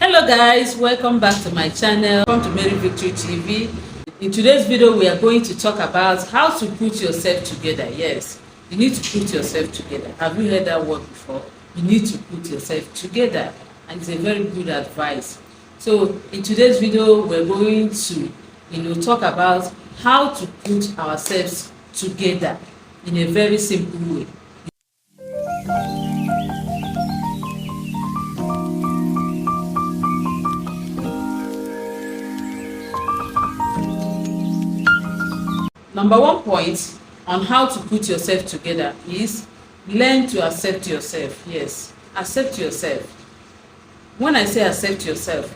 Hello guys, welcome back to my channel. Welcome to Mary Victory TV. In today's video we are going to talk about how to put yourself together. Yes, you need to put yourself together. Have you heard that word before? You need to put yourself together, and it's a very good advice. So in today's video we're going to talk about how to put ourselves together in a very simple way. Number one point on how to put yourself together is learn to accept yourself. Yes, accept yourself. When I say accept yourself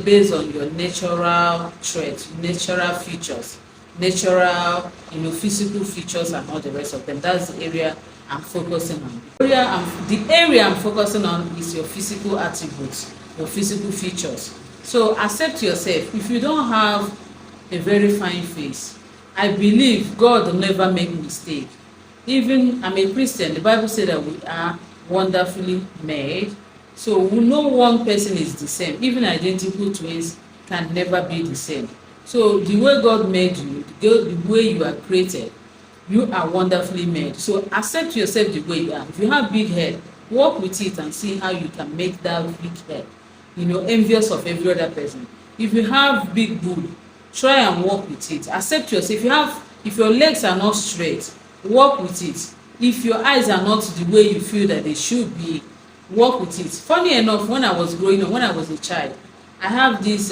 based on your natural traits, natural features, natural, physical features and all the rest of them. That's the area I'm focusing on. The area I'm focusing on is your physical attributes, your physical features. So accept yourself. If you don't have a very fine face, I believe God will never make mistake. Even I'm a Christian, the Bible says that we are wonderfully made. So no one person is the same. Even identical twins can never be the same. So the way God made you, the way you are created, you are wonderfully made. So accept yourself the way you are. If you have big head, work with it and see how you can make that big head, envious of every other person. If you have big boob, try and work with it. Accept yourself. If your legs are not straight, work with it. If your eyes are not the way you feel that they should be, work with it. Funny enough, when I was growing up, when I was a child, I have these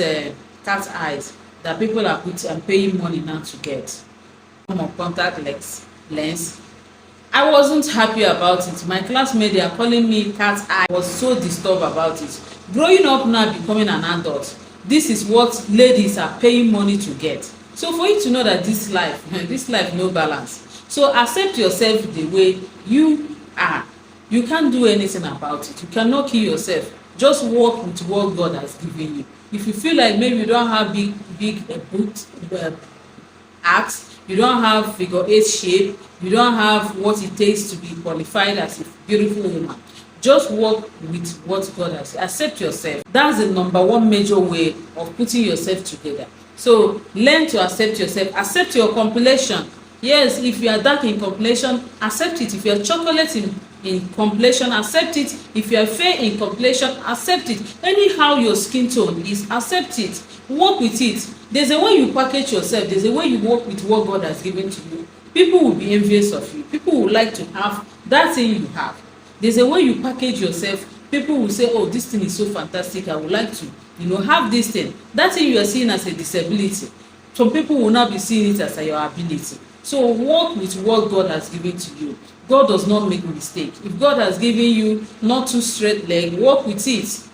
cat eyes that people are paying money now to get. Contact lens. I wasn't happy about it. My classmates, they are calling me cat eye. I was so disturbed about it. Growing up now, becoming an adult, this is what ladies are paying money to get. So for you to know that this life no balance. So accept yourself the way you are. You can't do anything about it. You cannot kill yourself. Just work with what God has given you. If you feel like maybe you don't have big acts, you don't have figure 8 shape, you don't have what it takes to be qualified as a beautiful woman, just work with what God has. Accept yourself. That's the number one major way of putting yourself together. So learn to accept yourself. Accept your complexion. Yes, if you are dark in complexion, accept it. If you are chocolate in complexion, accept it. If you are fair in complexion, accept it. Anyhow your skin tone is, accept it. Work with it. There's a way you package yourself. There's a way you work with what God has given to you. People will be envious of you. People would like to have that thing you have. There's a way you package yourself. People will say, oh, this thing is so fantastic, I would like to have this thing. That thing you are seeing as a disability, some people will not be seeing it as your ability. So work with what God has given to you. God does not make mistake. If God has given you not too straight leg, work with it.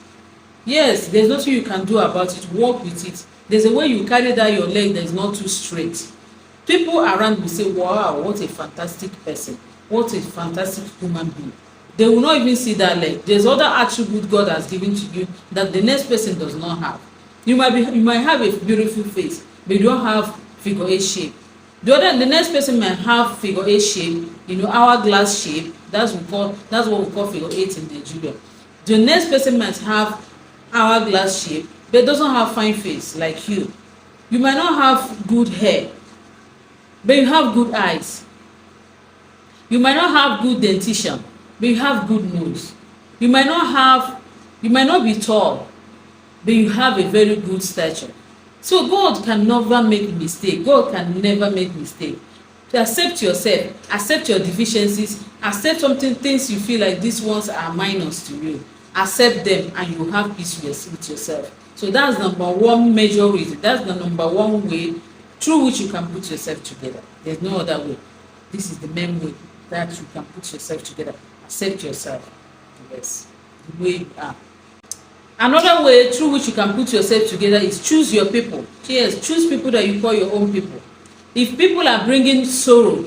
Yes, there's nothing you can do about it. Work with it. There's a way you carry down your leg that is not too straight. People around will say, wow, what a fantastic person, what a fantastic human being. They will not even see that leg. There's other attribute God has given to you that the next person does not have. You might have a beautiful face, but you don't have figure 8 shape. The next person might have figure 8 shape, hourglass shape. That's what we call figure 8 in Nigeria. The next person might have hourglass shape, but doesn't have fine face like you. You might not have good hair, but you have good eyes. You might not have good dentition, but you have good nose. You might not be tall, but you have a very good stature. So God can never make mistake. God can never make mistake. To accept yourself, accept your deficiencies, accept things you feel like these ones are minors to you. Accept them and you will have peace with yourself. So that's number one major reason. That's the number one way through which you can put yourself together. There's no other way. This is the main way that you can put yourself together. Accept yourself. Yes, the way you are. Another way through which you can put yourself together is choose your people. Yes, choose people that you call your own people. If people are bringing sorrow,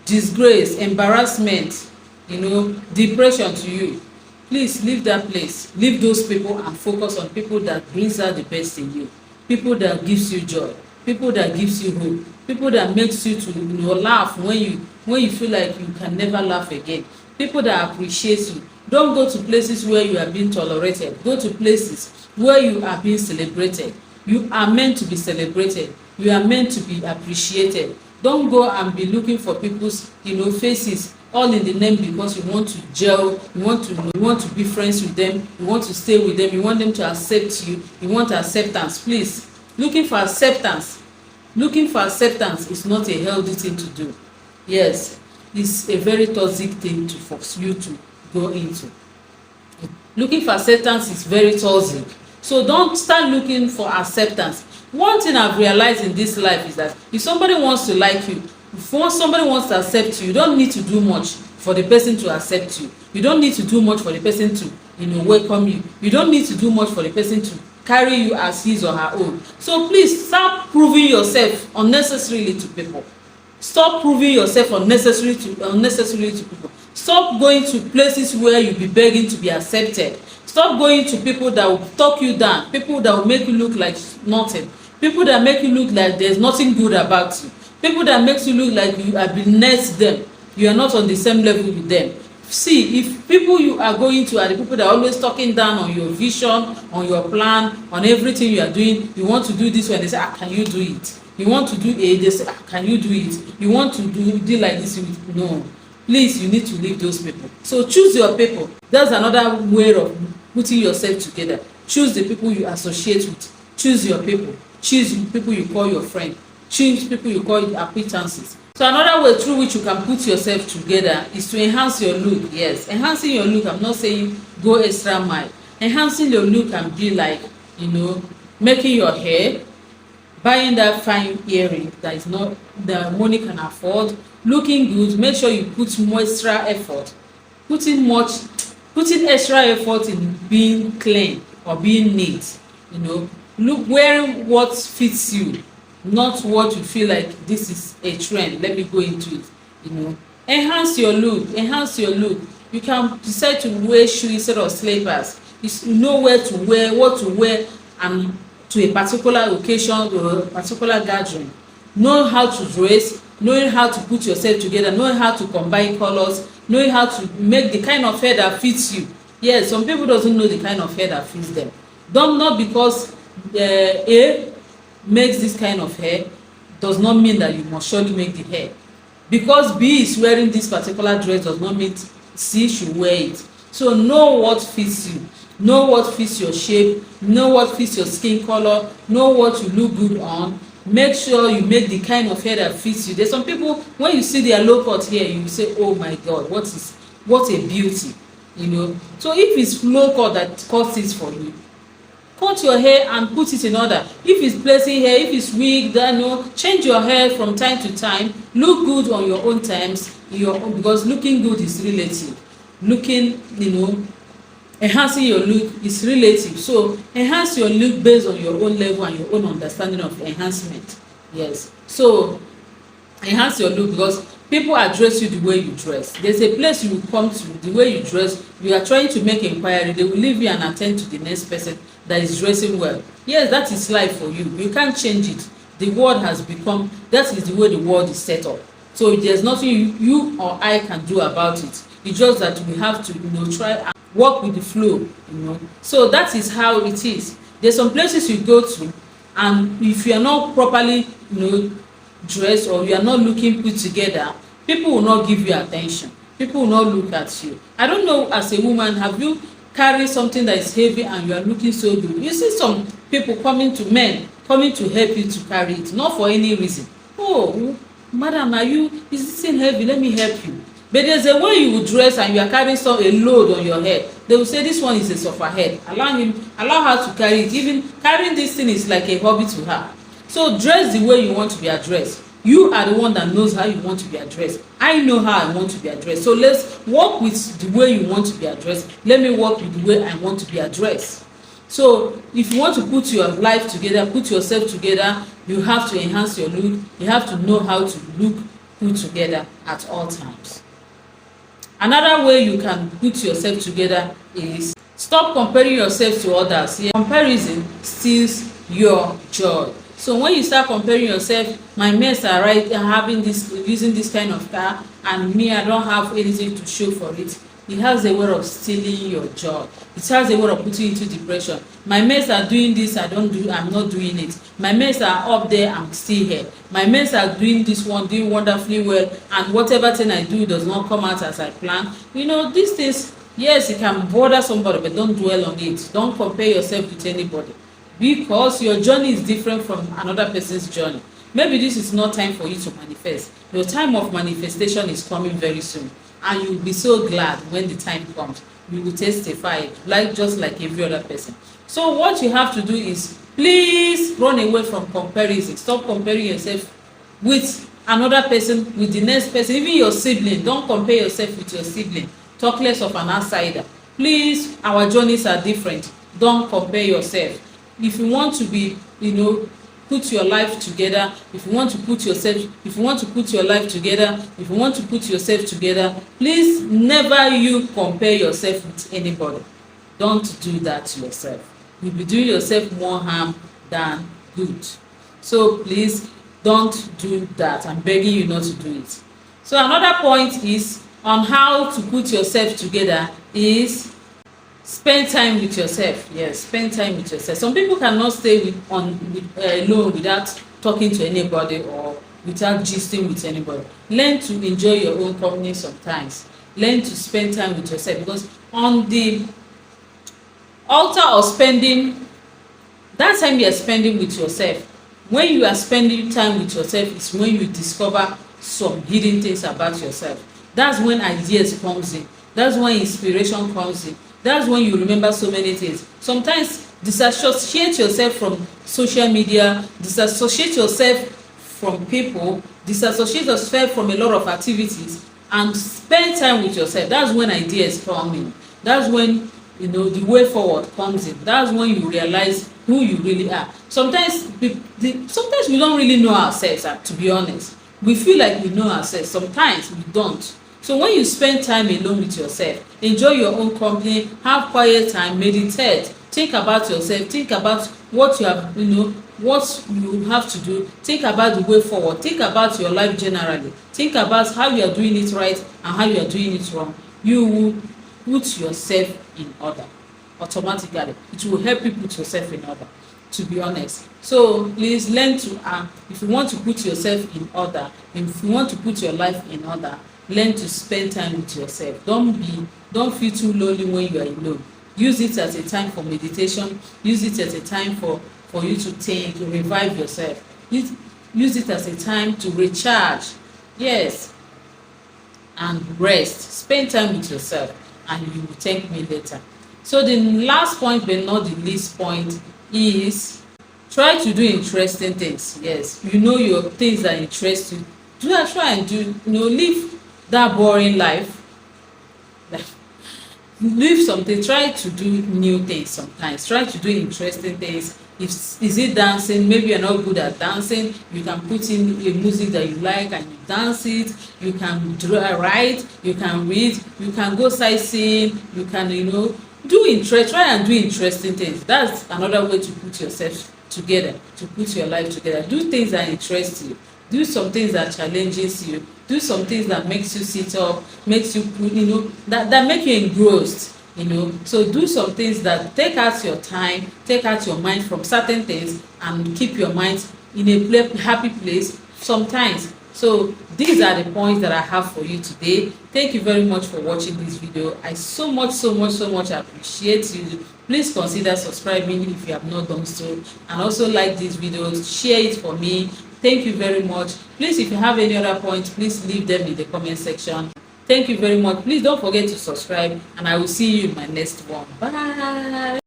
disgrace, embarrassment, depression to you, please leave that place. Leave those people and focus on people that brings out the best in you. People that gives you joy. People that gives you hope. People that makes you to laugh when you feel like you can never laugh again. People that appreciate you. Don't go to places where you are being tolerated. Go to places where you are being celebrated. You are meant to be celebrated. You are meant to be appreciated. Don't go and be looking for people's faces all in the name because you want to gel, you want to be friends with them, you want to stay with them, you want them to accept you, you want acceptance. Please, looking for acceptance is not a healthy thing to do. Yes, it's a very toxic thing for you to go into. Looking for acceptance is very toxic, so don't start looking for acceptance. One thing I've realized in this life is that if somebody wants to like you, if somebody wants to accept you, you don't need to do much for the person to accept you. You don't need to do much for the person to welcome you. You don't need to do much for the person to carry you as his or her own. So please stop proving yourself unnecessarily to people. Stop proving yourself unnecessarily to people. Stop going to places where you'll be begging to be accepted. Stop going to people that will talk you down, people that will make you look like nothing, people that make you look like there's nothing good about you, people that makes you look like you are beneath them, you are not on the same level with them. See, if people you are going to are the people that are always talking down on your vision, on your plan, on everything you are doing, you want to do this when they say, can you do it? You want to do A, they say, can you do it? You want to do like this, no. Please, you need to leave those people. So choose your people. That's another way of putting yourself together. Choose the people you associate with. Choose your people. Choose people you call your friend. Choose people you call acquaintances. So another way through which you can put yourself together is to enhance your look. Yes, enhancing your look, I'm not saying go extra mile. Enhancing your look can be like, making your hair, buying that fine earring that is not the money can afford, looking good. Make sure you put more extra effort, putting extra effort in being clean or being neat. Look, wearing what fits you, not what you feel like this is a trend, let me go into it. Enhance your look. You can decide to wear shoes instead of slippers. You know where to wear, what to wear, and to a particular occasion or a particular gathering. Know how to dress, knowing how to put yourself together, knowing how to combine colors, knowing how to make the kind of hair that fits you. Yes, some people doesn't know the kind of hair that fits them. Not because A makes this kind of hair does not mean that you must surely make the hair. Because B is wearing this particular dress does not mean C should wear it. So know what fits you. Know what fits your shape, know what fits your skin color, know what you look good on. Make sure you make the kind of hair that fits you. There's some people, when you see their low cut hair, you say, oh my God, what a beauty. So if it's low cut that cuts it for you, cut your hair and put it in order. If it's placing hair, if it's wig, then change your hair from time to time. Look good on your own terms, because looking good is relative. Enhancing your look is relative. So enhance your look based on your own level and your own understanding of enhancement. Yes. So enhance your look because people address you the way you dress. There's a place you will come to, the way you dress, you are trying to make inquiry, they will leave you and attend to the next person that is dressing well. Yes, that is life for you. You can't change it. The world has become, that is the way the world is set up. So there's nothing you or I can do about it. It's just that we have to try and work with the flow. So that is how it is. There's some places you go to, and if you are not properly dressed or you are not looking put together, people will not give you attention. People will not look at you. I don't know, as a woman, have you carried something that is heavy and you are looking so good? You see some people coming to help you to carry it, not for any reason. Oh, madam, is this thing heavy? Let me help you. But there's a way you will dress and you are carrying a load on your head. They will say this one is a suffer head. Allow her to carry it. Even carrying this thing is like a hobby to her. So dress the way you want to be addressed. You are the one that knows how you want to be addressed. I know how I want to be addressed. So let's work with the way you want to be addressed. Let me work with the way I want to be addressed. So if you want to put your life together, put yourself together, you have to enhance your look. You have to know how to look put together at all times. Another way you can put yourself together is stop comparing yourself to others. Yeah. Comparison steals your joy. So when you start comparing yourself, my mates are using this kind of car, and me, I don't have anything to show for it. it has a way of stealing your joy. It has a way of putting you into depression. My mates are doing this, I'm not doing it. My mates are up there, I'm still here. My mates are doing this one, doing wonderfully well, and whatever thing I do does not come out as I plan. You know, these things, yes, it can bother somebody, but don't dwell on it. Don't compare yourself with anybody, because your journey is different from another person's journey. Maybe this is not time for you to manifest. Your time of manifestation is coming very soon, and you will be so glad when the time comes. You will testify just like every other person. So what you have to do is, please run away from comparison. Stop comparing yourself with another person, with the next person, even your sibling. Don't compare yourself with your sibling. Talk less of an outsider. Please, our journeys are different. Don't compare yourself. If you want to be, put your life together, if you want to put your life together, if you want to put yourself together, please never you compare yourself with anybody. Don't do that to yourself. You'll be doing yourself more harm than good. So please don't do that. I'm begging you not to do it. So another point is on how to put yourself together is spend time with yourself. Yes, spend time with yourself. Some people cannot stay alone without talking to anybody or without gisting with anybody. Learn to enjoy your own company sometimes. Learn to spend time with yourself, because on the altar of spending, that time you are spending with yourself, when you are spending time with yourself is when you discover some hidden things about yourself. That's when ideas comes in. That's when inspiration comes in. That's when you remember so many things. Sometimes disassociate yourself from social media, disassociate yourself from people, disassociate yourself from a lot of activities, and spend time with yourself. That's when ideas come in. That's when the way forward comes in. That's when you realize who you really are. Sometimes we don't really know ourselves, to be honest. We feel like we know ourselves. Sometimes we don't. So when you spend time alone with yourself, enjoy your own company, have quiet time, meditate, think about yourself, think about what you have, what you have to do, think about the way forward, think about your life generally, think about how you are doing it right and how you are doing it wrong. You will put yourself in order automatically. It will help you put yourself in order, to be honest. So please learn to if you want to put yourself in order, if you want to put your life in order, learn to spend time with yourself. Don't feel too lonely when you are alone. Use it as a time for meditation. Use it as a time for you to think, to revive yourself. Use it as a time to recharge. Yes, and rest. Spend time with yourself, and you will thank me later. So the last point, but not the least point, is try to do interesting things. Yes, your things that interest you. Try and live that boring life. Live something. Try to do new things sometimes. Try to do interesting things. Is it dancing? Maybe you're not good at dancing. You can put in a music that you like and you dance it. You can write. You can read. You can go sightseeing. You can try and do interesting things. That's another way to put yourself together, to put your life together. Do things that interest you. Do some things that challenges you. Do some things that makes you sit up, makes you that make you engrossed. So do some things that take out your time, take out your mind from certain things, and keep your mind in a happy place sometimes. So these are the points that I have for you today. Thank you very much for watching this video. I so much appreciate you. Please consider subscribing if you have not done so, and also like these videos, share it for me. Thank you very much. Please, if you have any other points, please leave them in the comment section. Thank you very much. Please don't forget to subscribe, and I will see you in my next one. Bye.